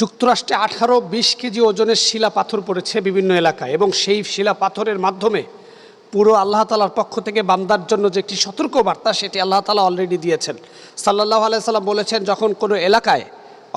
যুক্তরাষ্ট্রে 18-20 কেজি ওজনের শিলা পাথর পড়েছে বিভিন্ন এলাকায়, এবং সেই শিলা পাথরের মাধ্যমে পুরো আল্লাহ তাআলার পক্ষ থেকে বান্দার জন্য যে একটি সতর্কবার্তা, সেটি আল্লাহ তাআলা অলরেডি দিয়েছেন। সাল্লাল্লাহু আলাইহি সাল্লাম বলেছেন, যখন কোনো এলাকায়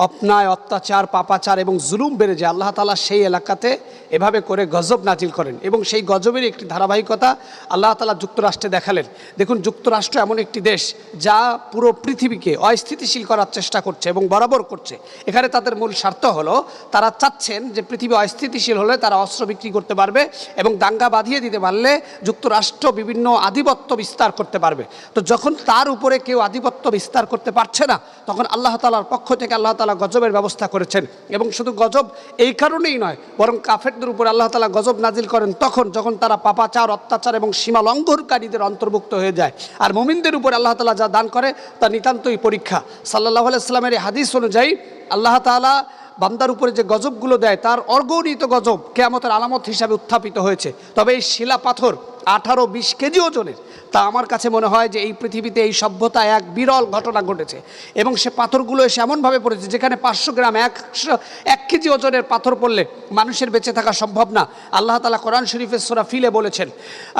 অন্যায়, অত্যাচার, পাপাচার এবং জুলুম বেড়ে যায়, আল্লাহ তাআলা সেই এলাকাতে এভাবে করে গজব নাজিল করেন, এবং সেই গজবের একটি ধারাবাহিকতা আল্লাহ তাআলা যুক্তরাষ্ট্রে দেখালেন। দেখুন, যুক্তরাষ্ট্র এমন একটি দেশ যা পুরো পৃথিবীকে অস্থিতিশীল করার চেষ্টা করছে এবং বরাবর করছে। এখানে তাদের মূল স্বার্থ হলো, তারা চাচ্ছেন যে পৃথিবী অস্থিতিশীল হলে তারা অস্ত্র বিক্রি করতে পারবে এবং দাঙ্গা বাঁধিয়ে দিতে পারলে যুক্তরাষ্ট্র বিভিন্ন আধিপত্য বিস্তার করতে পারবে। তো যখন তার উপরে কেউ আধিপত্য বিস্তার করতে পারছে না, তখন আল্লাহ তাআলার পক্ষ থেকে আল্লাহ তাআলা গজবের ব্যবস্থা করেছেন। এবং শুধু গজব এই কারণেই নয়, বরং কাফেরদের উপর আল্লাহ তাআলা গজব নাজিল করেন যখন তারা পাপাচার, অত্যাচার এবং সীমা লঙ্ঘনকারীদের অন্তর্ভুক্ত হয়ে যায়। আর মুমিনদের উপর আল্লাহ তাআলা যা দান করে তা নিতান্তই পরীক্ষা। সাল্লাল্লাহু আলাইহি সাল্লামের এই হাদিস অনুযায়ী আল্লাহ তাআলা বান্দার উপরে যে গজবগুলো দেয়, তার অগণিত গজব কিয়ামতের আলামত হিসাবে উত্থাপিত হয়েছে। তবে এই শিলা পাথর 18-20 কেজি ওজনের, তা আমার কাছে মনে হয় যে এই পৃথিবীতে এই সভ্যতায় এক বিরল ঘটনা ঘটেছে। এবং সে পাথরগুলো এসে এমনভাবে পড়েছে যেখানে 500 গ্রাম, 1 কেজি ওজনের পাথর পড়লে মানুষের বেঁচে থাকা সম্ভব না। আল্লাহ তাআলা কোরআন শরীফের সূরা ফিলে বলেছেন,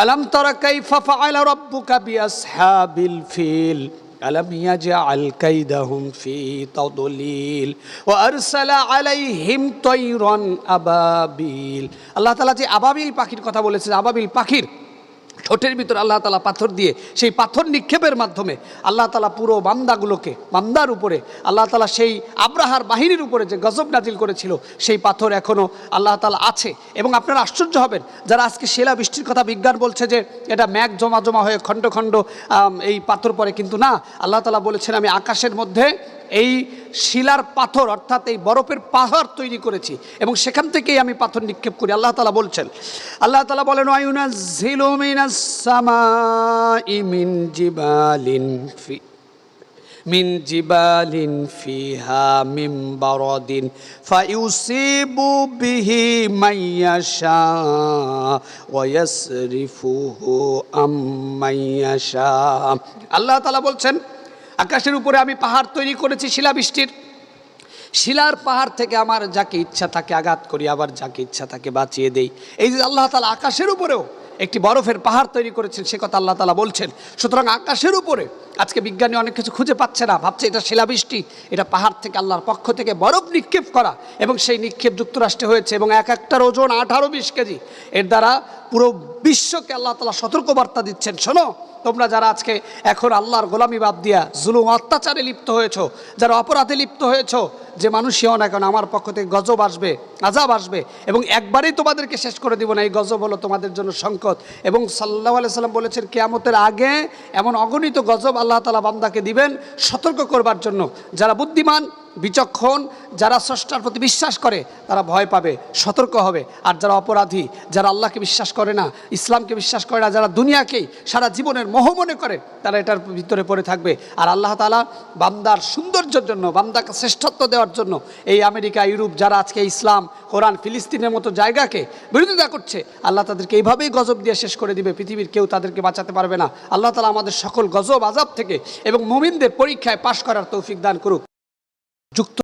আলাম তারা কাইফা ফাআলা রাব্বুকা বিআসহাবিল ফিল আলাম ইয়াজআল কাইদাহুম ফি তাদলিল ওয়া আরসালা আলাইহিম তায়রান আবাবিল। আল্লাহ তাআলা যে আবাবিল পাখির কথা বলেছেন, আবাবিল পাখির ঠোঁটের ভিতর আল্লাহ তাআলা পাথর দিয়ে, সেই পাথর নিক্ষেপের মাধ্যমে আল্লাহ তাআলা পুরো বান্দার উপরে আল্লাহ তাআলা সেই আব্রাহার বাহিনীর উপরে যে গজব নাজিল করেছিল, সেই পাথর এখনও আল্লাহ তাআলা আছে। এবং আপনারা আশ্চর্য হবেন, যারা আজকে শিলাবৃষ্টির কথা বিজ্ঞান বলছে যে এটা মেঘ জমা হয়ে খণ্ড খণ্ড এই পাথর পড়ে, কিন্তু না, আল্লাহ তাআলা বলেছেন আমি আকাশের মধ্যে এই শিলার পাথর, অর্থাৎ এই বরফের পাহাড় তৈরি করেছি এবং সেখান থেকেই আমি পাথর নিক্ষেপ করি। আল্লাহ তাআলা বলছেন, আল্লাহ তাআলা বলেন, ওয়ায়ুনাজ্জিলু মিনাস সামাই মিন জিবালিন ফিহা মিন বারাদিন ফায়ুসিবু বিহি মাইয়াশা ওয়া ইয়াসরিফুহু আম্মাইয়াশা। আল্লাহ তাআলা বলছেন, আকাশের উপরে আমি পাহাড় তৈরি করেছি শিলাবৃষ্টির। শিলার পাহাড় থেকে আমার যাকে ইচ্ছা তাকে আঘাত করি, আবার যাকে ইচ্ছা তাকে বাঁচিয়ে দেই। এই যে আল্লাহ তাআলা আকাশের উপরেও একটি বরফের পাহাড় তৈরি করেছেন, সে কথা আল্লাহ তাআলা বলছেন। সুতরাং আকাশের উপরে আজকে বিজ্ঞানী অনেক কিছু খুঁজে পাচ্ছে না, ভাবছে এটা শিলাবৃষ্টি, এটা পাহাড় থেকে আল্লাহর পক্ষ থেকে বরফ নিক্ষেপ করা। এবং সেই নিক্ষেপ যুক্তরাষ্ট্রে হয়েছে, এবং একটার ওজন 18-20 কেজি। এর দ্বারা পুরো বিশ্বকে আল্লাহ তাআলা সতর্কবার্তা দিচ্ছেন, শোনো, তোমরা যারা আজকে এখন আল্লাহর গোলামি বাদ দিয়া জুলুম অত্যাচারে লিপ্ত হয়েছ, যারা অপরাধে লিপ্ত হয়েছ, যে মানুষই হও না কেন, আমার পক্ষ থেকে গজব আসবে, আযাব আসবে, এবং একবারেই তোমাদেরকে শেষ করে দিব না। এই গজব হলো তোমাদের জন্য সংকট। এবং সাল্লাল্লাহু আলাইহি সাল্লাম বলেছেন, কিয়ামতের আগে এমন অগণিত গজব আল্লাহ তাআলা বান্দাকে দিবেন সতর্ক করবার জন্য। যারা বুদ্ধিমান, বিচক্ষণ, যারা স্রষ্টার প্রতি বিশ্বাস করে, তারা ভয় পাবে, সতর্ক হবে। আর যারা অপরাধী, যারা আল্লাহকে বিশ্বাস করে না, ইসলামকে বিশ্বাস করে না, যারা দুনিয়াকেই সারা জীবনের মোহ মনে করে, তারা এটার ভিতরে পড়ে থাকবে। আর আল্লাহ তাআলা বান্দার সৌন্দর্যের জন্য, বান্দাকে শ্রেষ্ঠত্ব দেওয়ার জন্য এই আমেরিকা, ইউরোপ যারা আজকে ইসলাম, কোরআন, ফিলিস্তিনের মতো জায়গাকে বিরোধিতা করছে, আল্লাহ তাদেরকে এইভাবেই গজব দিয়ে শেষ করে দিবে। পৃথিবীর কেউ তাদেরকে বাঁচাতে পারবে না। আল্লাহ তাআলা আমাদের সকল গজব, আযাব থেকে এবং মুমিনদের পরীক্ষায় পাশ করার তৌফিক দান করুক। যুক্ত